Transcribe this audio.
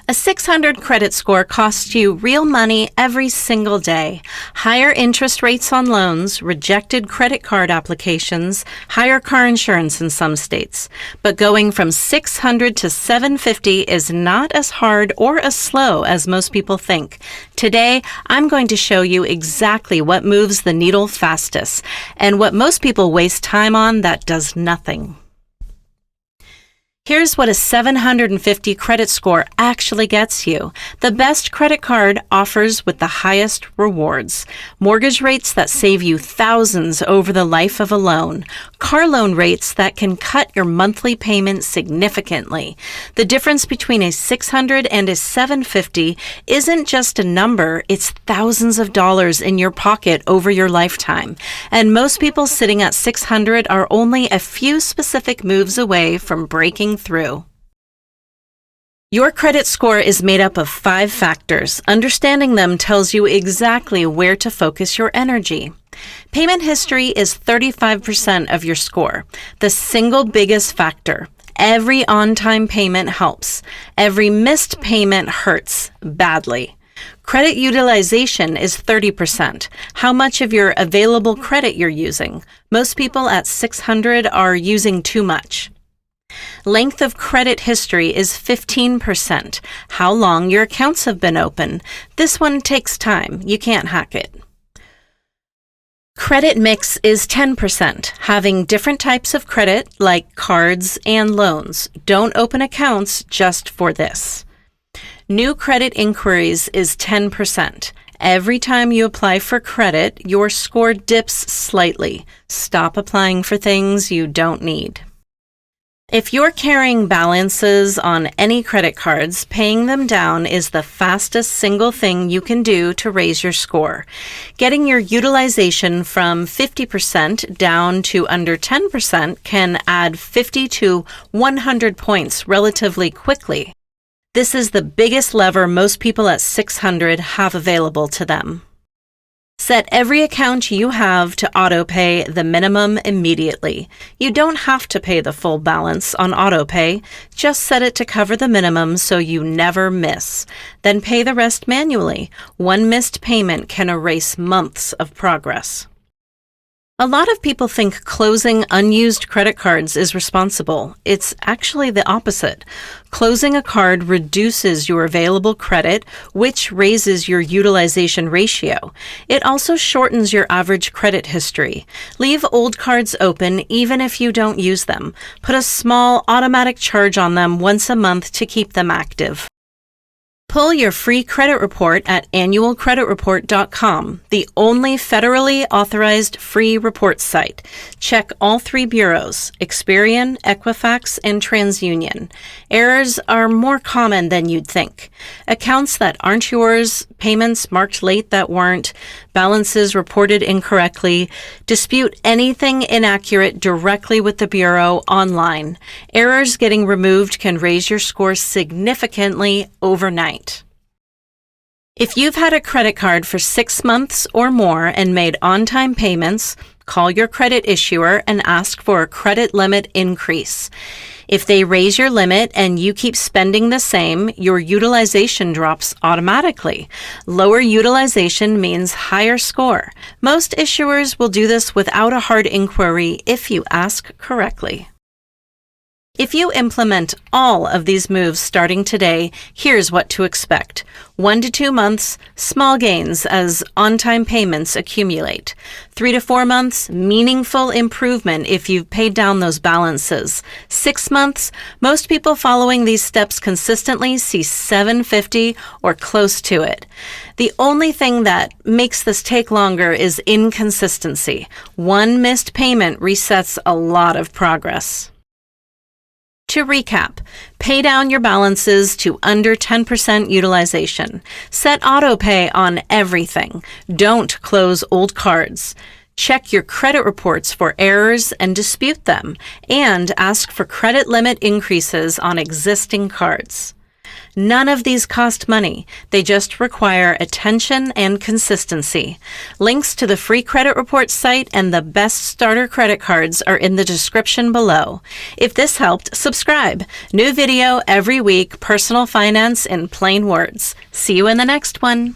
A 600 credit score costs you real money every single day. Higher interest rates on loans, rejected credit card applications, higher car insurance in some states. But going from 600 to 750 is not as hard or as slow as most people think. Today, I'm going to show you exactly what moves the needle fastest and what most people waste time on that does nothing. Here's what a 750 credit score actually gets you. The best credit card offers with the highest rewards. Mortgage rates that save you thousands over the life of a loan. Car loan rates that can cut your monthly payment significantly. The difference between a 600 and a 750 isn't just a number, it's thousands of dollars in your pocket over your lifetime. And most people sitting at 600 are only a few specific moves away from breaking through. Your credit score is made up of 5 factors. Understanding them tells you exactly where to focus your energy. Payment history is 35% of your score, the single biggest factor. Every on-time payment helps. Every missed payment hurts badly. Credit utilization is 30%. How much of your available credit you're using. Most people at 600 are using too much. Length of credit history is 15%. How long your accounts have been open. This one takes time. You can't hack it. Credit mix is 10%. Having different types of credit, like cards and loans. Don't open accounts just for this. New credit inquiries is 10%. Every time you apply for credit, your score dips slightly. Stop applying for things you don't need. If you're carrying balances on any credit cards, paying them down is the fastest single thing you can do to raise your score. Getting your utilization from 50% down to under 10% can add 50 to 100 points relatively quickly. This is the biggest lever most people at 600 have available to them. Set every account you have to autopay the minimum immediately. You don't have to pay the full balance on autopay. Just set it to cover the minimum so you never miss. Then pay the rest manually. One missed payment can erase months of progress. A lot of people think closing unused credit cards is responsible. It's actually the opposite. Closing a card reduces your available credit, which raises your utilization ratio. It also shortens your average credit history. Leave old cards open even if you don't use them. Put a small automatic charge on them once a month to keep them active. Pull your free credit report at annualcreditreport.com, the only federally authorized free report site. Check all 3 bureaus, Experian, Equifax, and TransUnion. Errors are more common than you'd think. Accounts that aren't yours, payments marked late that weren't, balances reported incorrectly. Dispute anything inaccurate directly with the bureau online. Errors getting removed can raise your score significantly overnight. If you've had a credit card for 6 months or more and made on-time payments, call your credit issuer and ask for a credit limit increase. If they raise your limit and you keep spending the same, your utilization drops automatically. Lower utilization means higher score. Most issuers will do this without a hard inquiry if you ask correctly. If you implement all of these moves starting today, here's what to expect. 1 to 2 months, small gains as on-time payments accumulate. 3 to 4 months, meaningful improvement if you've paid down those balances. 6 months, most people following these steps consistently see 750 or close to it. The only thing that makes this take longer is inconsistency. One missed payment resets a lot of progress. To recap, pay down your balances to under 10% utilization. Set autopay on everything. Don't close old cards. Check your credit reports for errors and dispute them. And ask for credit limit increases on existing cards. None of these cost money. They just require attention and consistency. Links to the free credit report site and the best starter credit cards are in the description below. If this helped, subscribe. New video every week, personal finance in plain words. See you in the next one.